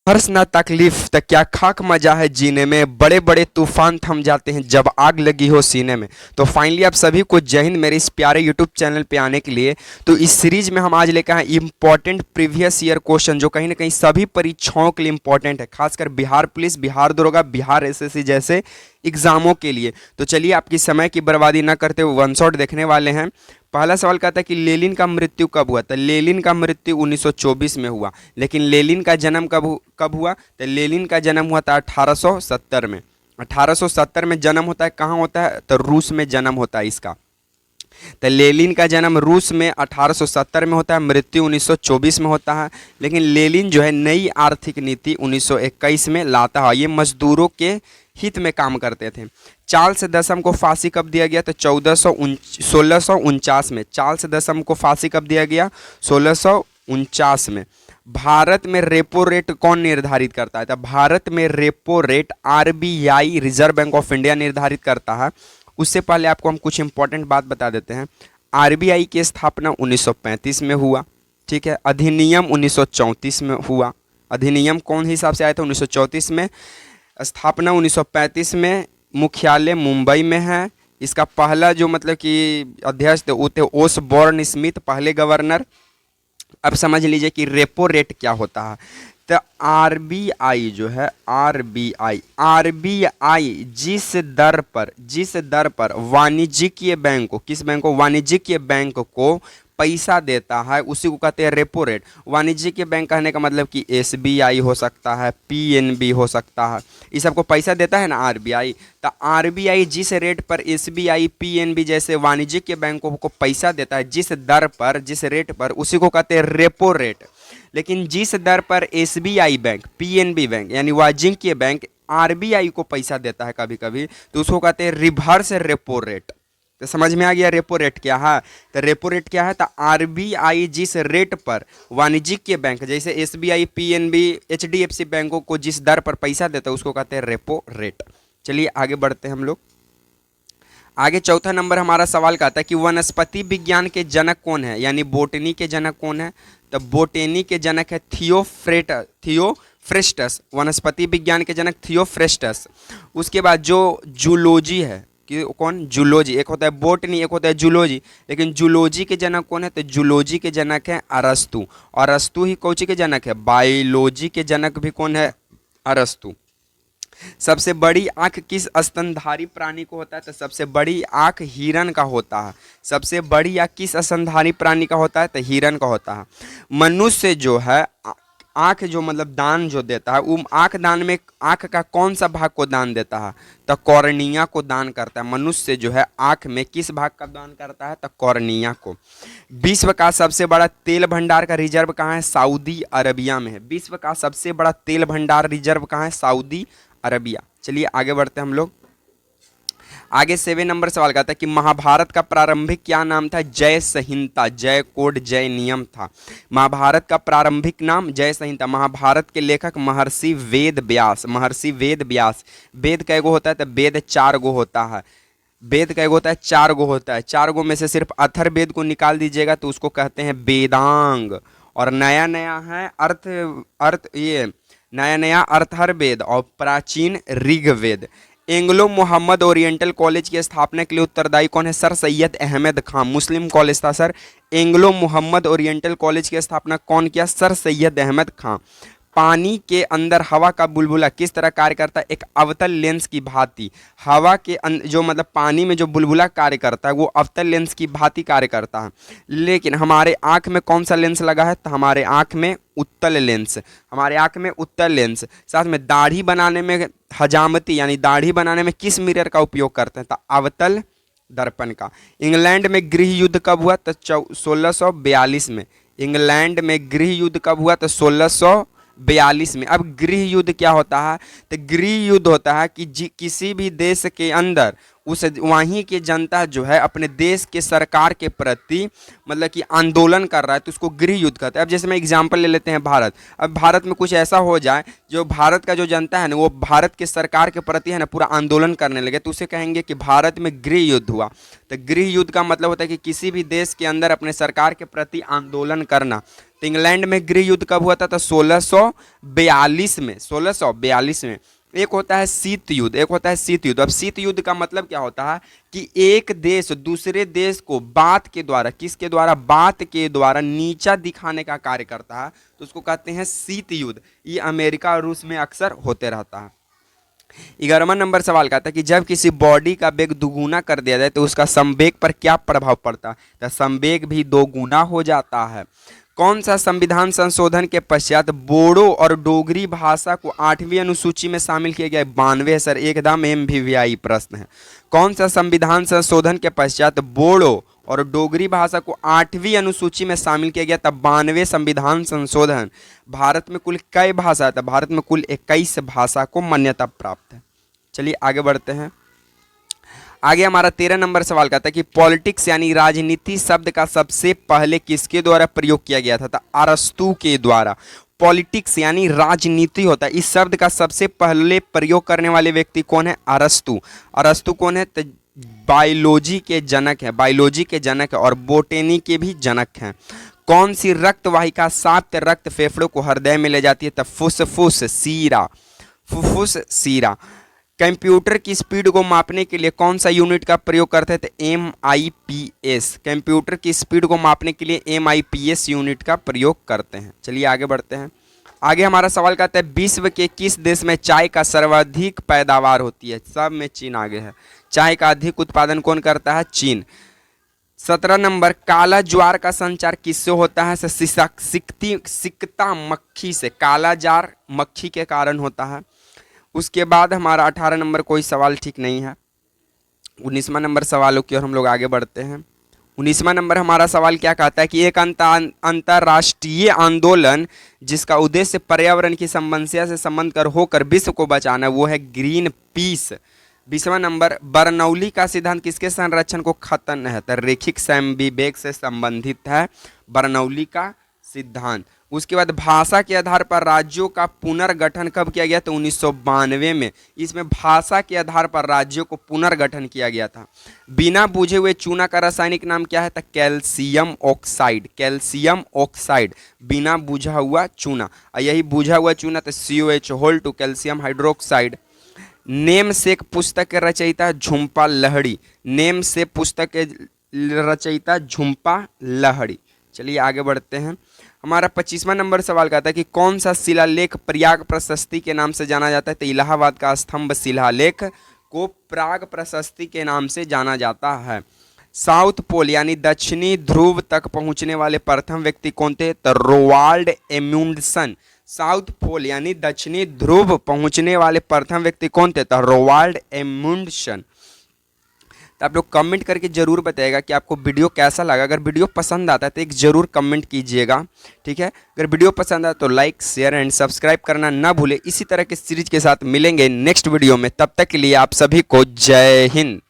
हर्ष ना तकलीफ तो क्या खाक मजा है जीने में, बड़े बड़े तूफान थम जाते हैं जब आग लगी हो सीने में। तो फाइनली आप सभी को जय हिंद मेरे इस प्यारे यूट्यूब चैनल पे आने के लिए। तो इस सीरीज में हम आज लेकर आए इंपॉर्टेंट प्रीवियस ईयर क्वेश्चन जो कहीं ना कहीं सभी परीक्षाओं के लिए इंपॉर्टेंट है, खासकर बिहार पुलिस, बिहार दरोगा, बिहार एसएससी जैसे एग्जामों के लिए। तो चलिए आपकी समय की बर्बादी न करते हुए वन शॉट देखने वाले हैं। पहला सवाल कहता है कि लेनिन का मृत्यु कब हुआ। तो लेनिन का मृत्यु 1924 में हुआ। लेकिन लेनिन का जन्म कब हुआ। तो लेनिन का जन्म हुआ था 1870 में। 1870 में जन्म होता है, कहाँ होता है, तो रूस में जन्म होता है इसका। तो लेनिन का जन्म रूस में 1870 में होता है, मृत्यु 1924 में होता है। लेकिन लेनिन जो है नई आर्थिक नीति 1921 में लाता है। ये मजदूरों के हित में काम करते थे। चार्ल्स दसम को फांसी कब दिया गया, तो 1649 में। चार्ल्स दसम को फांसी कब दिया गया, 1649 में। भारत में रेपो रेट कौन निर्धारित करता है, तो भारत में repo rate RBI, reserve bank of India निर्धारित करता है। उससे पहले आपको हम कुछ इंपॉर्टेंट बात बता देते हैं। आरबीआई की स्थापना 1935 में हुआ, ठीक है। अधिनियम 1934 में हुआ। अधिनियम कौन हिसाब से आया था, 1934 में। स्थापना 1935 में। मुख्यालय मुंबई में है। इसका पहला जो मतलब कि अध्यक्ष थे वो थे ओसबॉर्न स्मिथ, पहले गवर्नर। अब समझ लीजिए कि रेपो रेट क्या होता है। तो आरबीआई जो है, आरबीआई जिस दर पर वाणिज्यिक बैंक को, किस बैंक को, वाणिज्यिक बैंक को पैसा देता है उसी को कहते हैं रेपो रेट। वाणिज्यिक बैंक कहने का मतलब कि एसबीआई हो सकता है, पीएनबी हो सकता है, इस सबको पैसा देता है ना आरबीआई। तो आरबीआई जिस रेट पर एसबीआई, पीएनबी जैसे वाणिज्यिक बैंकों को पैसा देता है, जिस दर पर, जिस रेट पर, उसी को कहते हैं रेपो रेट। लेकिन जिस दर पर एसबीआई बैंक, पीएनबी बैंक यानी वाणिज्यिक बैंक आरबीआई को पैसा देता है कभी कभी, तो उसको कहते हैं रिवर्स रेपो रेट। तो समझ में आ गया रेपो रेट क्या है। तो रेपो रेट क्या है, तो आरबीआई जिस रेट पर वाणिज्यिक बैंक जैसे एसबीआई, पीएनबी, एचडीएफसी बैंकों को जिस दर पर पैसा देता है उसको कहते हैं रेपो रेट। चलिए आगे बढ़ते हैं हम लोग। आगे चौथा नंबर हमारा सवाल का आता है कि वनस्पति विज्ञान के जनक कौन है, यानी बोटनी के जनक कौन है। तो बोटेनी के जनक है थियोफ्रेस्टस। वनस्पति विज्ञान के जनक थियोफ्रेस्टस। उसके बाद जो जूलॉजी है कि कौन, जूलॉजी। एक होता है बोटनी, एक होता है जूलॉजी। लेकिन जूलॉजी के जनक कौन है, तो जूलॉजी के जनक है अरस्तु। और अरस्तु ही कौची के जनक है, बायोलॉजी के जनक भी कौन है, अरस्तु। सबसे बड़ी आंख किस स्तनधारी प्राणी को होता है, तो सबसे बड़ी आंख हिरन का होता है। सबसे बड़ी आंख किस स्तनधारी प्राणी का होता है, तो हिरन का होता है। मनुष्य जो है आंख जो मतलब दान जो देता है, वो आंख दान में आंख का कौन सा भाग को दान देता है, तो कॉर्निया को दान करता है। मनुष्य जो है आंख में किस भाग का दान करता है, तो कॉर्निया को। विश्व का सबसे बड़ा तेल भंडार का रिजर्व कहाँ है, सऊदी अरबिया में है। विश्व का सबसे बड़ा तेल भंडार रिजर्व कहाँ है, सऊदी अरबिया। चलिए आगे बढ़ते हैं हम लोग। आगे 7 नंबर सवाल का था कि महाभारत का प्रारंभिक क्या नाम था, जय संहिता, जय कोड, जय नियम था। महाभारत का प्रारंभिक नाम जय संहिता। महाभारत के लेखक महर्षि वेद व्यास, महर्षि वेद व्यास। वेद कैगो होता है, तो वेद 4 गो होता है। वेद कैगो होता है, 4 गो होता है। 4 गो में से सिर्फ अथर्ववेद को निकाल दीजिएगा तो उसको कहते हैं वेदांग। और नया नया है अर्थ अर्थ ये नया नया अथर्ववेद और प्राचीन Rigveda. Anglo Mohammad oriental college की स्थापना के लिए उत्तरदायी कौन है, sir Syed Ahmad Khan. Muslim college था sir. Anglo Mohammad oriental college की स्थापना कौन किया, सर सैयद अहमद खान। पानी के अंदर हवा का बुलबुला किस तरह कार्य करता है, एक अवतल लेंस की भांति। हवा के जो मतलब पानी में जो बुलबुला कार्य करता है वो अवतल लेंस की भांति कार्य करता है। लेकिन हमारे आँख में कौन सा लेंस लगा है, तो हमारे आँख में उत्तल लेंस। हमारे आँख में उत्तल लेंस। साथ में दाढ़ी बनाने में हजामती यानी दाढ़ी बनाने में किस मिरर का उपयोग करते हैं, तो अवतल दर्पण का। इंग्लैंड में गृह युद्ध कब हुआ, तो 1642 में। इंग्लैंड में गृह युद्ध कब हुआ, तो 1642 में। अब गृह युद्ध क्या होता है, तो गृह युद्ध होता है कि किसी भी देश के अंदर उस वहीं की जनता जो है अपने देश के सरकार के प्रति मतलब कि आंदोलन कर रहा है तो उसको गृह युद्ध कहते हैं। अब जैसे मैं एग्जांपल ले लेते हैं भारत। अब भारत में कुछ ऐसा हो जाए जो भारत का जो जनता है ना वो भारत के सरकार के प्रति है ना पूरा आंदोलन करने लगे तो उसे कहेंगे कि भारत में गृह युद्ध हुआ। तो गृह युद्ध का मतलब होता है कि किसी भी देश के अंदर अपने सरकार के प्रति आंदोलन करना। तो इंग्लैंड में गृह युद्ध कब हुआ था? तो 1642 में। 1642 में। एक होता है शीत युद्ध, एक होता है शीत युद्ध। अब शीत युद्ध का मतलब क्या होता है कि एक देश दूसरे देश को बात के द्वारा, किसके द्वारा? बात के द्वारा नीचा दिखाने का कार्य करता है तो उसको कहते हैं शीत युद्ध। ये अमेरिका और रूस में अक्सर होते रहता है। 11वां नंबर सवाल कहता है कि जब किसी बॉडी का वेग दुगुना कर दिया जाए तो उसका संवेग पर क्या प्रभाव पड़ता है? तो संवेग भी दोगुना हो जाता है। कौन सा संविधान संशोधन के पश्चात बोडो और डोगरी भाषा को 8वीं अनुसूची में शामिल किया गया? 92 है सर, एकदम MVVI प्रश्न है। कौन सा संविधान संशोधन के पश्चात बोडो और डोगरी भाषा को 8वीं अनुसूची में शामिल किया गया? तब 92 संविधान संशोधन। भारत में कुल कई भाषा है? तो भारत में कुल 21 भाषा को मान्यता प्राप्त है। चलिए आगे बढ़ते हैं। आगे हमारा 13 नंबर सवाल कहता है कि पॉलिटिक्स यानी राजनीति शब्द का सबसे पहले किसके द्वारा प्रयोग किया गया था? तो अरस्तु के द्वारा। पॉलिटिक्स यानी राजनीति होता है, इस शब्द का सबसे पहले प्रयोग करने वाले व्यक्ति कौन है? अरस्तु। अरस्तु कौन है? तो बायोलॉजी के जनक है, बायोलॉजी के जनक है और बोटेनी के भी जनक हैं। कौन सी रक्त वाहिका 7 रक्त फेफड़ों को हृदय में ले जाती है? तो फुसफुस सीरा, फुफ्फुस सीरा। कंप्यूटर की स्पीड को मापने के लिए कौन सा यूनिट का प्रयोग करते थे? MIPS। कंप्यूटर की स्पीड को मापने के लिए MIPS यूनिट का प्रयोग करते हैं। चलिए आगे बढ़ते हैं। आगे हमारा सवाल कहता है विश्व के किस देश में चाय का सर्वाधिक पैदावार होती है? सब में चीन आगे है। चाय का अधिक उत्पादन कौन करता है? चीन। 17 नंबर काला ज्वार का संचार किससे होता है? सिकता मक्खी से। काला जार मक्खी के कारण होता है। उसके बाद हमारा 18 नंबर कोई सवाल ठीक नहीं है। 19वां नंबर सवालों की ओर हम लोग आगे बढ़ते हैं। 19वां नंबर हमारा सवाल क्या कहता है कि एक अंतर्राष्ट्रीय आंदोलन जिसका उद्देश्य पर्यावरण की समस्या से संबंध कर होकर विश्व को बचाना वो है ग्रीन पीस। 20वां नंबर बर्नौली का सिद्धांत किसके संरक्षण को खत्म है? तो रैखिक समविवेक से संबंधित है बर्नौली का सिद्धांत। उसके बाद भाषा के आधार पर राज्यों का पुनर्गठन कब किया गया? तो 1992 में। इसमें भाषा के आधार पर राज्यों को पुनर्गठन किया गया था। बिना बुझे हुए चूना का रासायनिक नाम क्या है? तो कैल्शियम ऑक्साइड। कैल्शियम ऑक्साइड बिना बुझा हुआ चूना, और यही बुझा हुआ चूना तो COH कैल्शियम हाइड्रोक्साइड। नेम से पुस्तक के रचयिता झुम्पा लहड़ी। नेम से पुस्तक के रचयिता झुम्पा लहड़ी। चलिए आगे बढ़ते हैं। हमारा 25वां नंबर सवाल कहता है कि कौन सा शिलालेख प्रयाग प्रशस्ति के नाम से जाना जाता है? तो इलाहाबाद का स्तंभ शिलालेख को प्राग प्रशस्ति के नाम से जाना जाता है। साउथ पोल यानी दक्षिणी ध्रुव तक पहुंचने वाले प्रथम व्यक्ति कौन थे? तो रोवाल्ड एमुंडसन। साउथ पोल यानी दक्षिणी ध्रुव पहुंचने वाले प्रथम व्यक्ति कौन थे? तो रोवाल्ड एमुंडसन। तो आप लोग कमेंट करके जरूर बताइएगा कि आपको वीडियो कैसा लगा। अगर वीडियो पसंद आता है तो एक जरूर कमेंट कीजिएगा, ठीक है। अगर वीडियो पसंद आए तो लाइक शेयर एंड सब्सक्राइब करना ना भूले। इसी तरह के सीरीज के साथ मिलेंगे नेक्स्ट वीडियो में, तब तक के लिए आप सभी को जय हिंद।